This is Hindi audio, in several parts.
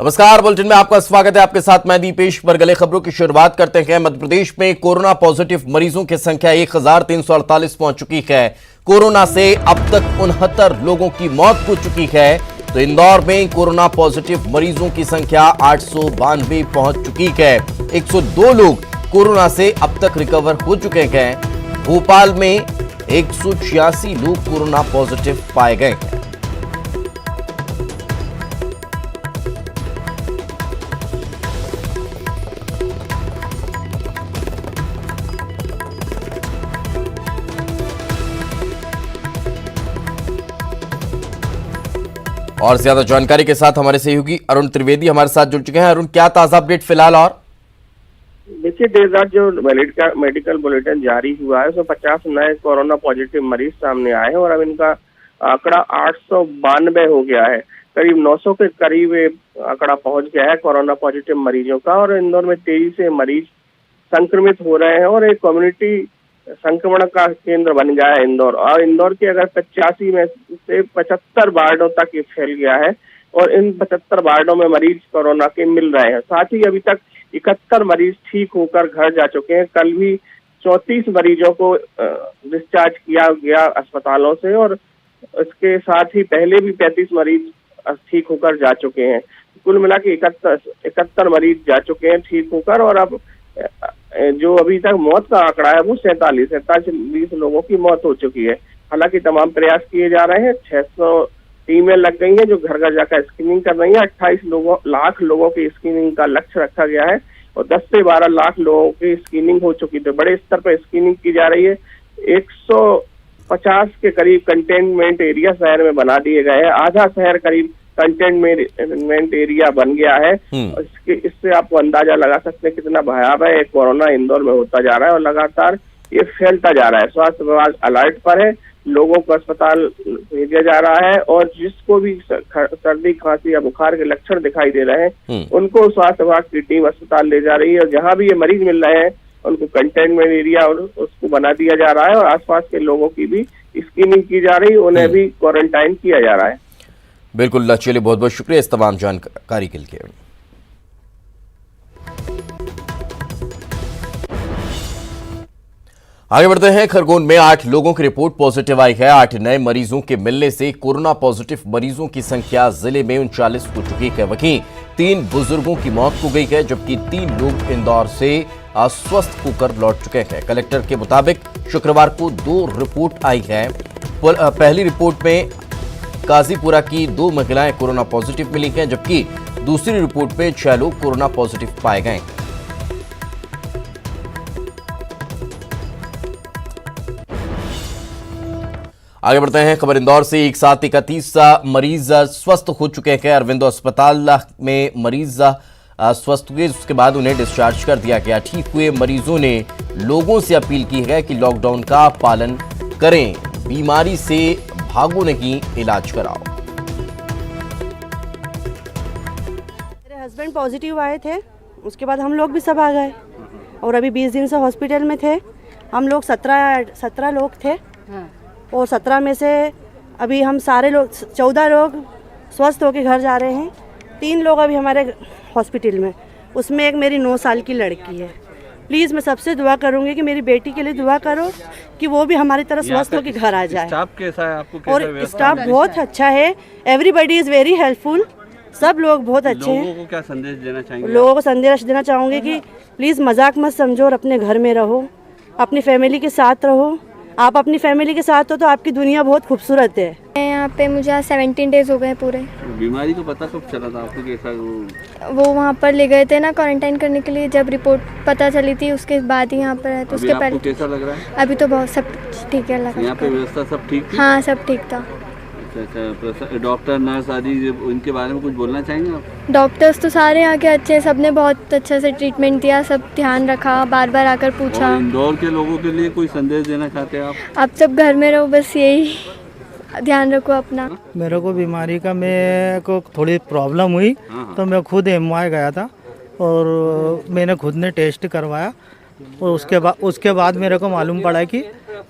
नमस्कार, बुलेटिन में आपका स्वागत है। आपके साथ मैं दीपेश बरगले। खबरों की शुरुआत करते हैं। मध्य प्रदेश में कोरोना पॉजिटिव मरीजों की संख्या 1348 पहुंच चुकी है। कोरोना से अब तक 69 लोगों की मौत हो चुकी है। तो इंदौर में कोरोना पॉजिटिव मरीजों की संख्या 892 पहुंच चुकी है। 102 लोग कोरोना से अब तक रिकवर हो चुके हैं। भोपाल में 186 लोग कोरोना पॉजिटिव पाए गए हैं। और ज्यादा जानकारी के साथ हमारे सहयोगी अरुण त्रिवेदी हमारे साथ जुड़ चुके हैं। अरुण, क्या ताजा अपडेट फिलहाल? और देखिए, देर रात जो मेडिकल बुलेटिन जारी हुआ है उसमें 50 नए कोरोना पॉजिटिव मरीज सामने आए हैं और अब इनका आंकड़ा 892 हो गया है। करीब 900 के करीब आंकड़ा पहुंच गया है कोरोना पॉजिटिव मरीजों का। और इंदौर में तेजी से मरीज संक्रमित हो रहे हैं और एक कम्युनिटी संक्रमण का केंद्र बन गया है इंदौर। और इंदौर के अगर 85 में से 75 वार्डों तक ये फैल गया है और इन 75 वार्डों में मरीज कोरोना के मिल रहे हैं। साथ ही अभी तक 71 मरीज ठीक होकर घर जा चुके हैं। कल भी 34 मरीजों को डिस्चार्ज किया गया अस्पतालों से और इसके साथ ही पहले भी 35 मरीज ठीक होकर जा चुके हैं। कुल मिला के 71 मरीज जा चुके हैं ठीक होकर। और अब जो अभी तक मौत का आंकड़ा है वो 47 लोगों की मौत हो चुकी है। हालांकि तमाम प्रयास किए जा रहे हैं। 600 टीमें लग गई हैं जो घर घर जाकर स्क्रीनिंग कर रही हैं। 28 लाख लोगों की स्क्रीनिंग का लक्ष्य रखा गया है और 10 से 12 लाख लोगों की स्क्रीनिंग हो चुकी है। बड़े स्तर पर स्क्रीनिंग की जा रही है। 150 के करीब कंटेनमेंट एरिया शहर में बना दिए गए हैं। आधा शहर करीब कंटेनमेंट एरिया बन गया है। इससे आपको अंदाजा लगा सकते हैं कितना भयावह कोरोना इंदौर में होता जा रहा है और लगातार ये फैलता जा रहा है। स्वास्थ्य विभाग अलर्ट पर है, लोगों को अस्पताल भेजा जा रहा है और जिसको भी सर्दी खांसी या बुखार के लक्षण दिखाई दे रहे हैं उनको स्वास्थ्य विभाग की टीम अस्पताल ले जा रही है। और जहां भी ये मरीज मिल रहे हैं उनको कंटेनमेंट एरिया और उसको बना दिया जा रहा है और आसपास के लोगों की भी स्क्रीनिंग की जा रही है, उन्हें भी क्वारंटाइन किया जा रहा है। बिल्कुल, चलिए, बहुत बहुत शुक्रिया इस तमाम जानकारी के लिए। आगे बढ़ते हैं। खरगोन में 8 लोगों की रिपोर्ट पॉजिटिव आई है। 8 नए मरीजों के मिलने से कोरोना पॉजिटिव मरीजों की संख्या जिले में 39 हो चुकी है। वहीं 3 बुजुर्गों की मौत हो गई है जबकि 3 लोग इंदौर से अस्वस्थ होकर लौट चुके हैं। कलेक्टर के मुताबिक शुक्रवार को 2 रिपोर्ट आई है। पहली रिपोर्ट में काजीपुरा की 2 महिलाएं कोरोना पॉजिटिव मिली हैं जबकि दूसरी रिपोर्ट में 6 लोग कोरोना पॉजिटिव पाए गए। आगे बढ़ते हैं। खबर इंदौर से। एक साथ 31 मरीज स्वस्थ हो चुके हैं। अरविंदो अस्पताल में मरीज स्वस्थ हुए, उसके बाद उन्हें डिस्चार्ज कर दिया गया। ठीक हुए मरीजों ने लोगों से अपील की है कि लॉकडाउन का पालन करें, बीमारी से भागो नहीं, इलाज कराओ। मेरे हस्बैंड पॉजिटिव आए थे, उसके बाद हम लोग भी सब आ गए और अभी 20 दिन से हॉस्पिटल में थे। हम लोग 17 लोग थे और 17 में से अभी हम सारे लोग 14 लोग स्वस्थ होकर घर जा रहे हैं। 3 लोग अभी हमारे हॉस्पिटल में, उसमें एक मेरी 9 साल की लड़की है। प्लीज़ मैं सबसे दुआ करूंगी कि मेरी बेटी के लिए दुआ करो कि वो भी हमारी तरह स्वस्थ होकर घर आ जाए। स्टाफ कैसा है आपको? और स्टाफ बहुत अच्छा है। Everybody is very helpful. सब लोग बहुत अच्छे हैं। लोगों को क्या संदेश देना चाहेंगे? लोगों को संदेश देना चाहूँगी कि प्लीज़ मजाक मत समझो और अपने घर में रहो, अपनी फैमिली के साथ रहो। आप अपनी फैमिली के साथ हो तो आपकी दुनिया बहुत खूबसूरत है। यहाँ पे मुझे 17 डेज हो गए पूरे। बीमारी को पता कब चला था आपको? कैसा वो वहाँ पर ले गए थे ना क्वारंटाइन करने के लिए, जब रिपोर्ट पता चली थी उसके बाद ही यहाँ पर है। तो उसके पहले कैसा लग रहा है? अभी तो बहुत सब ठीक है लगा। यहाँ पे व्यवस्था सब ठीक थी? हाँ, सब ठीक था। अच्छा, डॉक्टर नर्स आदि उनके बारे में कुछ बोलना चाहेंगे आप? डॉक्टर्स तो सारे यहाँ के अच्छे हैं, सबने बहुत अच्छे से ट्रीटमेंट दिया, सब ध्यान रखा, बार बार आकर पूछा। इंदौर के लोगों के लिए कोई संदेश देना चाहते हैं आप? सब घर में रहो, बस यही ध्यान रखो अपना। मेरे को बीमारी का मेरे को थोड़ी प्रॉब्लम हुई तो मैं खुद MY गया था और मैंने खुद ने टेस्ट करवाया और उसके बाद मेरे को मालूम पड़ा कि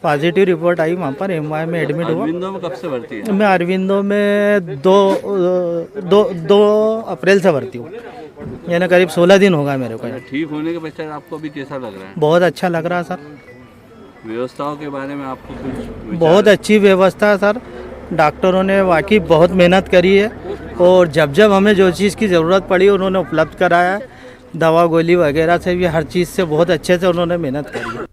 पॉजिटिव रिपोर्ट आई, वहाँ पर एमवाई में एडमिट हुआ। अरविंदो में कब से भर्ती है? मैं अरविंदो में दो अप्रैल से भर्ती हूँ, यानी करीब 16 दिन होगा मेरे को। ठीक होने के पश्चात आपको अभी कैसा लग रहा है? बहुत अच्छा लग रहा है सर। व्यवस्थाओं के बारे में आपको कुछ विचार बहुत अच्छी व्यवस्था है सर, डॉक्टरों ने वाकई बहुत मेहनत करी है, और जब जब हमें जो चीज़ की ज़रूरत पड़ी उन्होंने उपलब्ध कराया है। दवा गोली वगैरह से भी हर चीज़ से बहुत अच्छे से उन्होंने मेहनत करी है।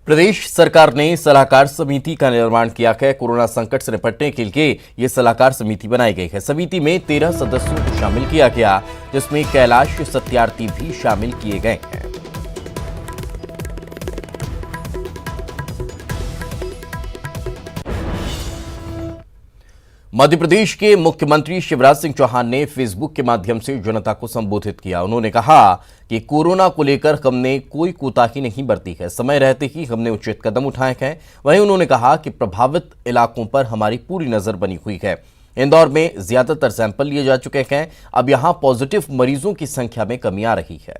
प्रदेश सरकार ने सलाहकार समिति का निर्माण किया है। कोरोना संकट से निपटने के लिए ये सलाहकार समिति बनाई गई है। समिति में 13 सदस्यों को शामिल किया गया, जिसमें कैलाश सत्यार्थी भी शामिल किए गए हैं। मध्य प्रदेश के मुख्यमंत्री शिवराज सिंह चौहान ने फेसबुक के माध्यम से जनता को संबोधित किया। उन्होंने कहा कि कोरोना को लेकर हमने कोई कोताही नहीं बरती है, समय रहते ही हमने उचित कदम उठाए हैं। वहीं उन्होंने कहा कि प्रभावित इलाकों पर हमारी पूरी नजर बनी हुई है। इंदौर में ज्यादातर सैंपल लिए जा चुके हैं। अब यहां पॉजिटिव मरीजों की संख्या में कमी आ रही है।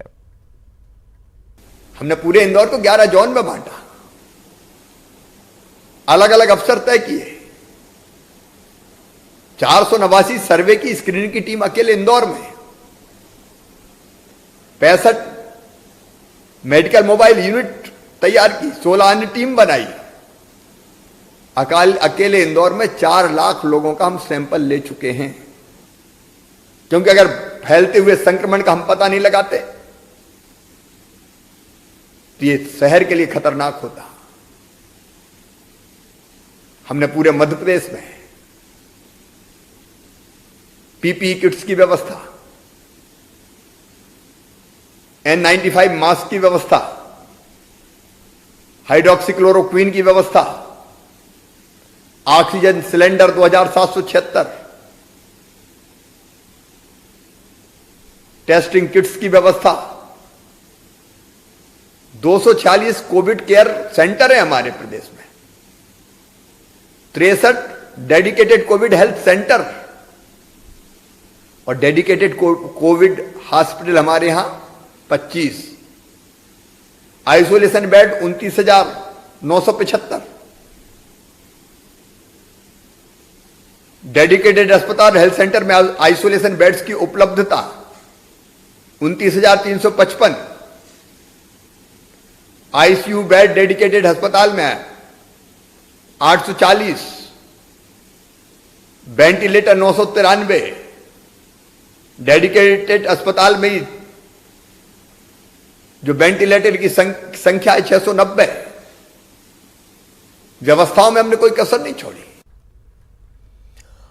हमने पूरे इंदौर को 11 जोन में बांटा, अलग अलग अफसर तय किए। 489 सर्वे की स्क्रीनिंग की टीम अकेले इंदौर में, 65 मेडिकल मोबाइल यूनिट तैयार की, 16 अन्य टीम बनाई। अकेले इंदौर में 4 लाख लोगों का हम सैंपल ले चुके हैं, क्योंकि अगर फैलते हुए संक्रमण का हम पता नहीं लगाते तो ये शहर के लिए खतरनाक होता। हमने पूरे मध्य प्रदेश में पीपीई किट्स की व्यवस्था, N95 मास्क की व्यवस्था, हाइड्रोक्सीक्लोरोक्विन की व्यवस्था, ऑक्सीजन सिलेंडर 2776, टेस्टिंग किट्स की व्यवस्था, 246 कोविड केयर सेंटर है हमारे प्रदेश में, 63 डेडिकेटेड कोविड हेल्थ सेंटर और डेडिकेटेड कोविड हॉस्पिटल हमारे यहां 25, आइसोलेशन बेड 29,975, डेडिकेटेड अस्पताल हेल्थ सेंटर में आइसोलेशन बेड्स की उपलब्धता 29,355, आईसीयू बेड डेडिकेटेड अस्पताल में 840, वेंटिलेटर 993, डेडिकेटेड अस्पताल में जो वेंटिलेटर की संख्या है 690। व्यवस्थाओं में हमने कोई कसर नहीं छोड़ी।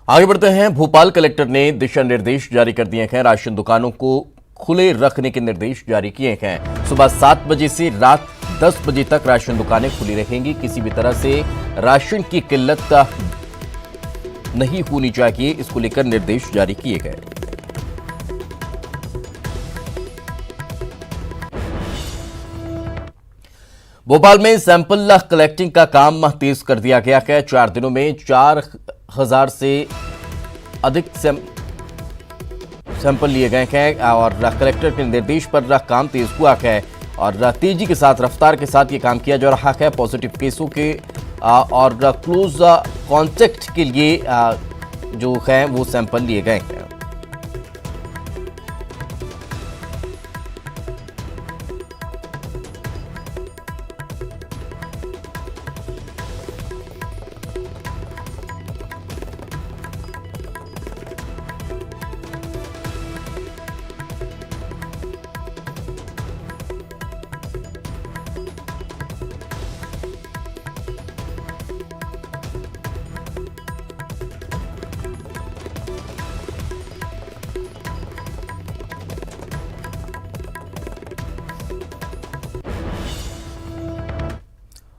आगे बढ़ते हैं। भोपाल कलेक्टर ने दिशा निर्देश जारी कर दिए हैं। राशन दुकानों को खुले रखने के निर्देश जारी किए हैं। सुबह 7 बजे से रात 10 बजे तक राशन दुकानें खुली रहेंगी। किसी भी तरह से राशन की किल्लत नहीं होनी चाहिए, इसको लेकर निर्देश जारी किए गए। भोपाल में सैंपल कलेक्टिंग का काम तेज कर दिया गया है। 4 दिनों में 4000 से अधिक सैंपल लिए गए हैं और कलेक्टर के निर्देश पर काम तेज हुआ है और तेजी के साथ, रफ्तार के साथ ये काम किया जा रहा है। पॉजिटिव केसों के और क्लोज कॉन्टैक्ट के लिए जो है वो सैंपल लिए गए हैं।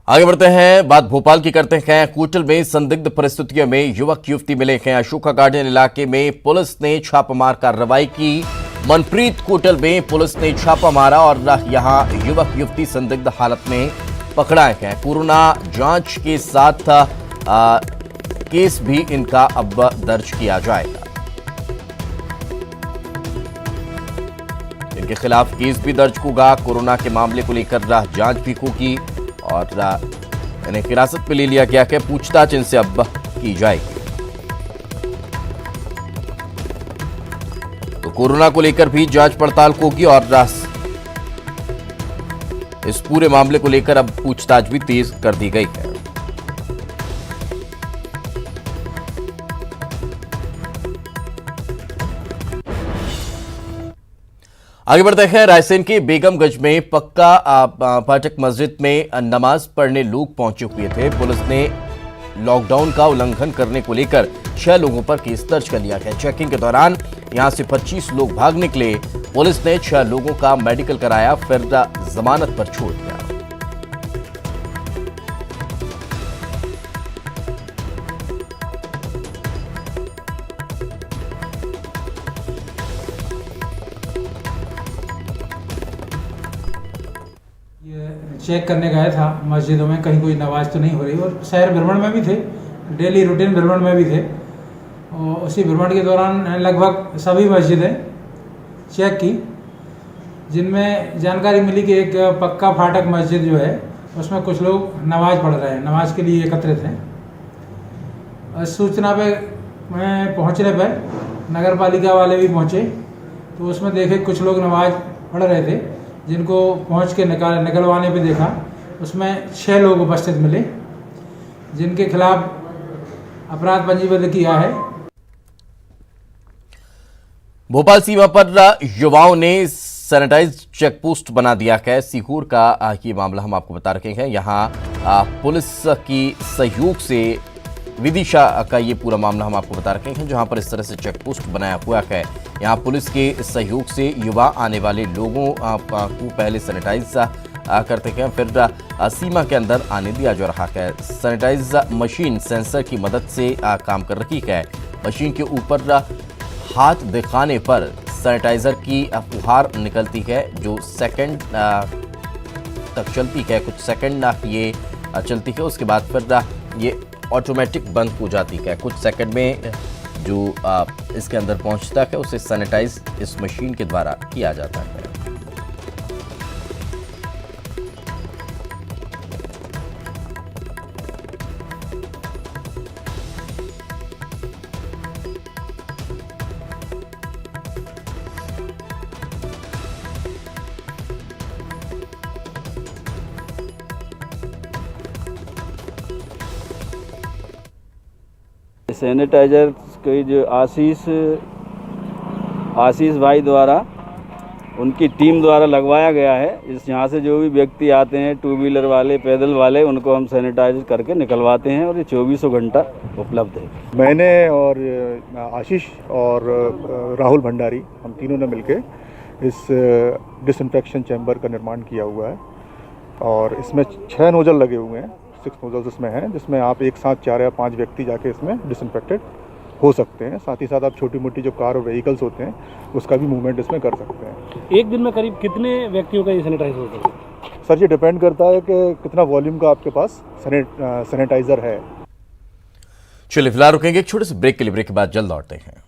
आगे बढ़ते हैं, बात भोपाल की करते हैं। कोटल में संदिग्ध परिस्थितियों में युवक युवती मिले हैं। अशोका गार्डन इलाके में पुलिस ने छापामार कार्रवाई की। मनप्रीत कोटल में पुलिस ने छापा मारा और यहां युवक युवती संदिग्ध हालत में पकड़ाए गए। कोरोना जांच के साथ केस भी इनका अब दर्ज किया जाएगा। इनके खिलाफ केस भी दर्ज होगा। कोरोना के मामले को लेकर जांच भी होगी और इन्हें हिरासत में ले लिया गया है। पूछताछ इनसे अब की जाएगी। तो कोरोना को लेकर भी जांच पड़ताल होगी और इस पूरे मामले को लेकर अब पूछताछ भी तेज कर दी गई है। आगे बढ़ते हैं। रायसेन के बेगमगंज में पक्का फाटक मस्जिद में नमाज पढ़ने लोग पहुंचे हुए थे। पुलिस ने लॉकडाउन का उल्लंघन करने को लेकर 6 लोगों पर केस दर्ज कर लिया गया। चेकिंग के दौरान यहां से 25 लोग भाग निकले। पुलिस ने 6 लोगों का मेडिकल कराया, फिर जमानत पर छोड़ दिया। चेक करने गया था मस्जिदों में, कहीं कोई नमाज तो नहीं हो रही, और शहर भ्रमण में भी थे, डेली रूटीन भ्रमण में भी थे। और उसी भ्रमण के दौरान लगभग सभी मस्जिदें चेक की, जिनमें जानकारी मिली कि एक पक्का फाटक मस्जिद जो है उसमें कुछ लोग नमाज पढ़ रहे हैं, नमाज के लिए एकत्रित हैं। सूचना पे मैं पहुंचने पर नगर पालिका वाले भी पहुंचे तो उसमें देखे कुछ लोग नमाज पढ़ रहे थे, जिनको पहुंच के निकलवाने पे देखा उसमें 6 लोग उपस्थित मिले, जिनके खिलाफ अपराध पंजीबद्ध किया है। भोपाल सीमा पर युवाओं ने सैनिटाइज चेक पोस्ट बना दिया है। सीहोर का ये मामला हम आपको बता रहे हैं। यहाँ पुलिस की सहयोग से विदिशा का ये पूरा मामला हम आपको बता रहे हैं, जहां पर इस तरह से चेक पोस्ट बनाया हुआ है। यहाँ पुलिस के सहयोग से युवा आने वाले लोगों को पहले सैनिटाइज करते हैं, फिर सीमा के अंदर आने दिया जा रहा है। सैनिटाइज मशीन सेंसर की मदद से काम कर रही है। मशीन के ऊपर हाथ दिखाने पर सैनिटाइजर की फुहार निकलती है, जो सेकंड तक चलती है। कुछ सेकंड ये चलती है, उसके बाद फिर ये ऑटोमेटिक बंद हो जाती है। कुछ सेकंड में जो इसके अंदर पहुंचता है उसे सैनिटाइज इस मशीन के द्वारा किया जाता है। सैनिटाइजर के जो आशीष भाई द्वारा उनकी टीम द्वारा लगवाया गया है। इस यहाँ से जो भी व्यक्ति आते हैं, 2 व्हीलर वाले, पैदल वाले, उनको हम सैनिटाइज करके निकलवाते हैं और ये 24 घंटा उपलब्ध है। मैंने और आशीष और राहुल भंडारी, हम तीनों ने मिलकर इस डिसइंफेक्शन चैम्बर का निर्माण किया हुआ है और इसमें 6 नोजल लगे हुए हैं, 6 नोजल्स इसमें हैं, जिसमें आप एक साथ 4 या 5 व्यक्ति जाके इसमें डिसइंफेक्टेड हो सकते हैं। साथ ही साथ आप छोटी मोटी जो कार और व्हीकल्स होते हैं उसका भी मूवमेंट इसमें कर सकते हैं। एक दिन में करीब कितने व्यक्तियों का ये सैनिटाइज होता है? सर, ये डिपेंड करता है कि कितना वॉल्यूम का आपके पास सैनिटाइज़र है। चलिए फिलहाल रुकेंगे एक छोटे से ब्रेक के लिए। ब्रेक के बाद जल्द लौटते हैं।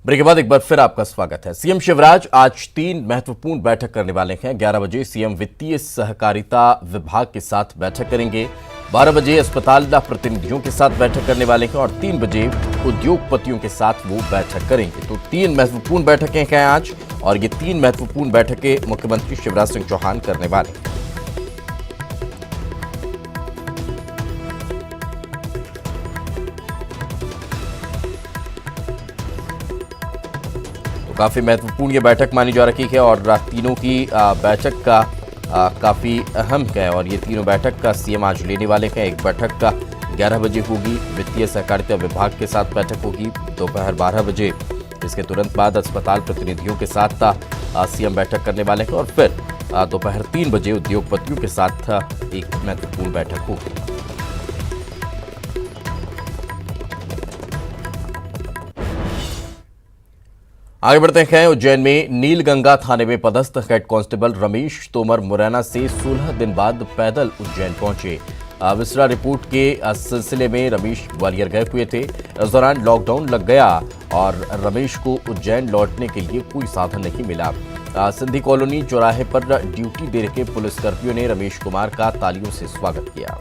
ब्रेक के बाद एक बार फिर आपका स्वागत है। सीएम शिवराज आज 3 महत्वपूर्ण बैठक करने वाले हैं। 11 बजे सीएम वित्तीय सहकारिता विभाग के साथ बैठक करेंगे। 12 बजे अस्पताल प्रतिनिधियों के साथ बैठक करने वाले हैं और 3 बजे उद्योगपतियों के साथ वो बैठक करेंगे। तो 3 महत्वपूर्ण बैठकें हैं आज और ये 3 महत्वपूर्ण बैठकें मुख्यमंत्री शिवराज सिंह चौहान करने वाले हैं। काफी महत्वपूर्ण ये बैठक मानी जा रही है और तीनों की बैठक का काफी अहम है और ये तीनों बैठक का सीएम आज लेने वाले हैं। एक बैठक का 11 बजे होगी, वित्तीय सहकारिता विभाग के साथ बैठक होगी दोपहर 12 बजे। इसके तुरंत बाद अस्पताल प्रतिनिधियों के साथ सीएम बैठक करने वाले हैं और फिर दोपहर 3 बजे उद्योगपतियों के साथ एक महत्वपूर्ण बैठक होगी। आगे बढ़ते हैं। उज्जैन में नीलगंगा थाने में पदस्थ हेड कांस्टेबल रमेश तोमर मुरैना से 16 दिन बाद पैदल उज्जैन पहुंचे। विस्रा रिपोर्ट के सिलसिले में रमेश ग्वालियर गए हुए थे। इस दौरान लॉकडाउन लग गया और रमेश को उज्जैन लौटने के लिए कोई साधन नहीं मिला। सिंधी कॉलोनी चौराहे पर ड्यूटी दे रहे पुलिसकर्मियों ने रमेश कुमार का तालियों से स्वागत किया।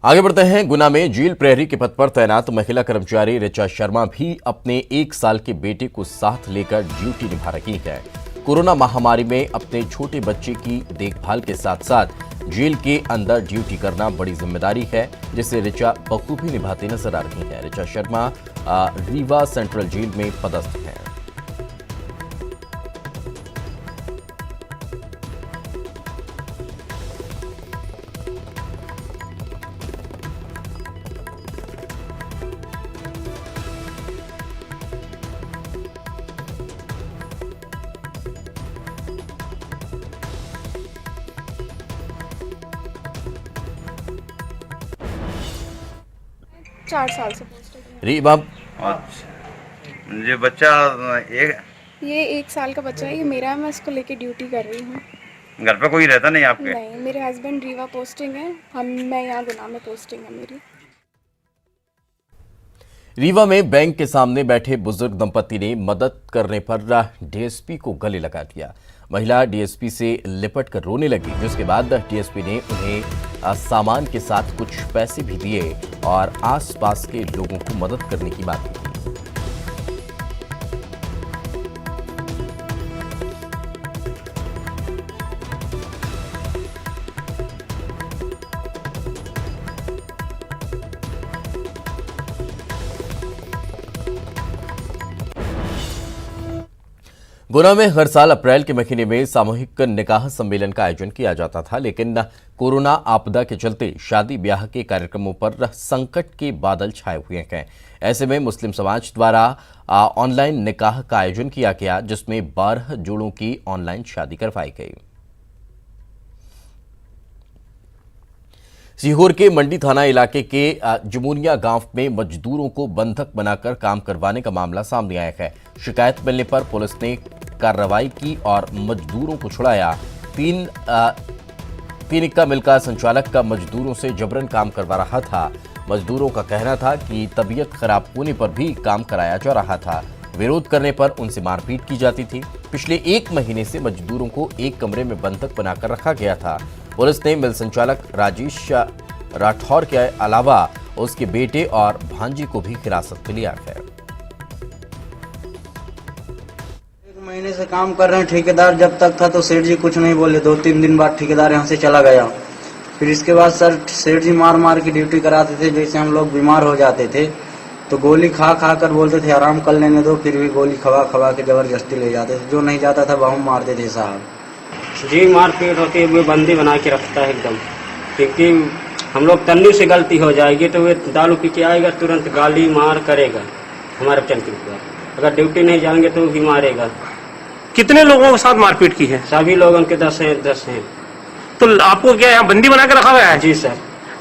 आगे बढ़ते हैं। गुना में जेल प्रहरी के पद पर तैनात महिला कर्मचारी ऋचा शर्मा भी अपने 1 साल के बेटे को साथ लेकर ड्यूटी निभा रही है। कोरोना महामारी में अपने छोटे बच्चे की देखभाल के साथ साथ जेल के अंदर ड्यूटी करना बड़ी जिम्मेदारी है, जिसे ऋचा बखूबी निभाती नजर आ रही है। ऋचा शर्मा रीवा सेंट्रल जेल में पदस्थ है। चार साल से पोस्टेड रीवा ये बच्चा ये 1 साल का बच्चा है, ये मेरा है, मैं इसको लेके ड्यूटी कर रही हूँ। घर पे कोई रहता नहीं आपके? नहीं, मेरे हस्बैंड रीवा पोस्टिंग है, मैं यहाँ गुना में पोस्टिंग है मेरी। रीवा में बैंक के सामने बैठे बुजुर्ग दंपति ने मदद करने पर डीएसपी को गले लगा दिया। महिला डीएसपी से लिपट कर रोने लगी, जिसके बाद डीएसपी ने उन्हें सामान के साथ कुछ पैसे भी दिए और आसपास के लोगों को मदद करने की बात की। गुना में हर साल अप्रैल के महीने में सामूहिक निकाह सम्मेलन का आयोजन किया जाता था, लेकिन कोरोना आपदा के चलते शादी ब्याह के कार्यक्रमों पर संकट के बादल छाए हुए हैं। ऐसे में मुस्लिम समाज द्वारा ऑनलाइन निकाह का आयोजन किया गया, जिसमें 12 जोड़ों की ऑनलाइन शादी करवाई गई। सीहोर के मंडी थाना इलाके के जमुनिया गांव में मजदूरों को बंधक बनाकर काम करवाने का मामला सामने आया है। शिकायत मिलने पर पुलिस ने कार्रवाई की और मजदूरों को छुड़ाया। तीन इक्का मिलका संचालक का मजदूरों से जबरन काम करवा रहा था। मजदूरों का कहना था कि तबीयत खराब होने पर भी काम कराया जा रहा था। विरोध करने पर उनसे मारपीट की जाती थी। पिछले 1 महीने से मजदूरों को एक कमरे में बंधक बनाकर रखा गया था। पुलिस ने मिल संचालक राजेश राठौर के अलावा उसके बेटे और भांजी को भी हिरासत में लिया है। 1 महीने से काम कर रहे हैं। ठेकेदार जब तक था तो सेठ जी कुछ नहीं बोले। 2-3 दिन बाद ठेकेदार यहाँ से चला गया। फिर इसके बाद सर सेठ जी मार के ड्यूटी कराते थे। जैसे हम लोग बीमार हो जाते थे तो गोली खा कर बोलते थे आराम कर लेने दो, फिर भी गोली खवा के जबरदस्ती ले जाते थे। जो नहीं जाता था वह मारते थे साहब जी। मारपीट होती है, वो बंदी बना के रखता है एकदम, क्योंकि हम लोग तन्नी से गलती हो जाएगी तो वे दारू पी के आएगा, तुरंत गाली मार करेगा हमारे चलते पर। अगर ड्यूटी नहीं जाएंगे तो भी मारेगा। कितने लोगों के साथ मारपीट की है? सभी लोगों के 10 हैं। तो आपको क्या यहाँ बंदी बना के रखा हुआ है? जी सर।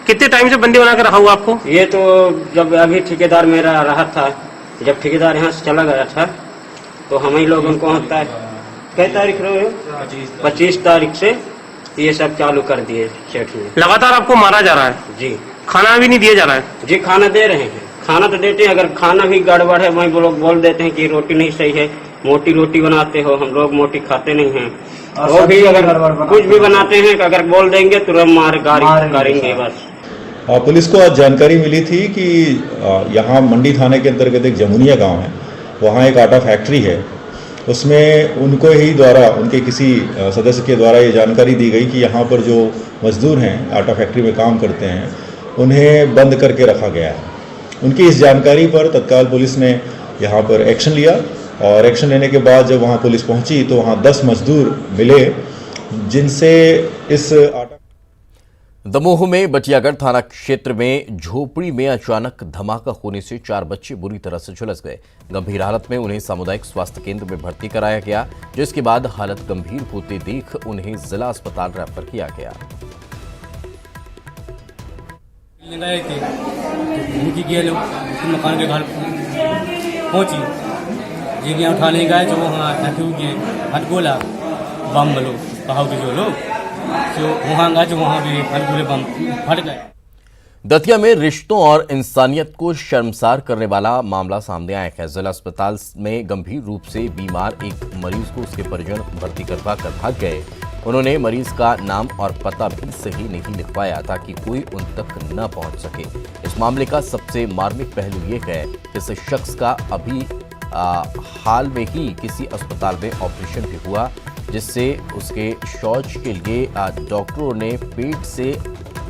कितने टाइम से बंदी बना के रखा हुआ आपको? ये तो जब अभी ठेकेदार मेरा रहा था, जब ठेकेदार यहाँ से चला गया था तो हम ही लोगों को होता है कई तारीख रहे 25 तारीख से ये सब चालू कर दिए सेठ ने। लगातार आपको मारा जा रहा है? जी। खाना भी नहीं दिया जा रहा है? जी खाना दे रहे हैं, खाना तो देते हैं। अगर खाना भी गड़बड़ है वही लोग बोल देते हैं कि रोटी नहीं सही है, मोटी रोटी बनाते हो। हम लोग मोटी खाते नहीं हैं। वो भी अगर कुछ भी बनाते हैं अगर बोल देंगे तुरंत मार करेंगे बस। पुलिस को आज जानकारी मिली थी कि यहाँ मंडी थाने के अंतर्गत एक जमुनिया गांव है, वहाँ एक आटा फैक्ट्री है। उसमें उनको ही द्वारा उनके किसी सदस्य के द्वारा ये जानकारी दी गई कि यहाँ पर जो मजदूर हैं आटा फैक्ट्री में काम करते हैं उन्हें बंद करके रखा गया है। उनकी इस जानकारी पर तत्काल पुलिस ने यहाँ पर एक्शन लिया और एक्शन लेने के बाद जब वहाँ पुलिस पहुँची तो वहाँ 10 मजदूर मिले जिनसे इस आटा दमोह में बटियागढ़ थाना क्षेत्र में झोपड़ी में अचानक धमाका होने से 4 बच्चे बुरी तरह से झुलस गए। गंभीर हालत में उन्हें सामुदायिक स्वास्थ्य केंद्र में भर्ती कराया गया, जिसके बाद हालत गंभीर होते देख उन्हें जिला अस्पताल रेफर किया गया। गए थे तो मकान के घर पहुंची जी उठाने गए जो वहाँ हट गोला बम बोलो कहा जो लोग जो वहाँ गए जो वहाँ भी फट गोले बम फट गए। दतिया में रिश्तों और इंसानियत को शर्मसार करने वाला मामला सामने आया है। जिला अस्पताल में गंभीर रूप से बीमार एक मरीज को उसके परिजन भर्ती करवा कर भाग गए। उन्होंने मरीज का नाम और पता भी सही नहीं लिखवाया ताकि कोई उन तक न पहुंच सके। इस मामले का सबसे मार्मिक पहलू ये है कि इस शख्स का अभी हाल में ही किसी अस्पताल में ऑपरेशन भी हुआ, जिससे उसके शौच के लिए डॉक्टरों ने पेट से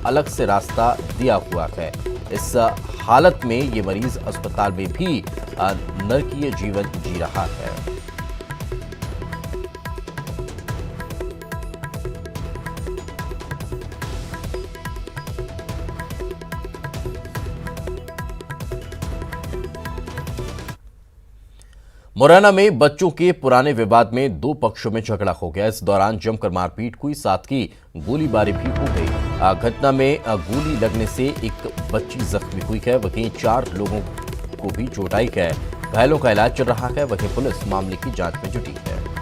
अलग से रास्ता दिया हुआ है। इस हालत में ये मरीज अस्पताल में भी नरकीय जीवन जी रहा है। मुरैना में बच्चों के पुराने विवाद में 2 पक्षों में झगड़ा हो गया। इस दौरान जमकर मारपीट हुई, साथ ही गोलीबारी भी हो गई। घटना में गोली लगने से एक बच्ची जख्मी हुई है, वहीं 4 लोगों को भी चोट आई है। घायलों का इलाज चल रहा है, वहीं पुलिस मामले की जांच में जुटी है।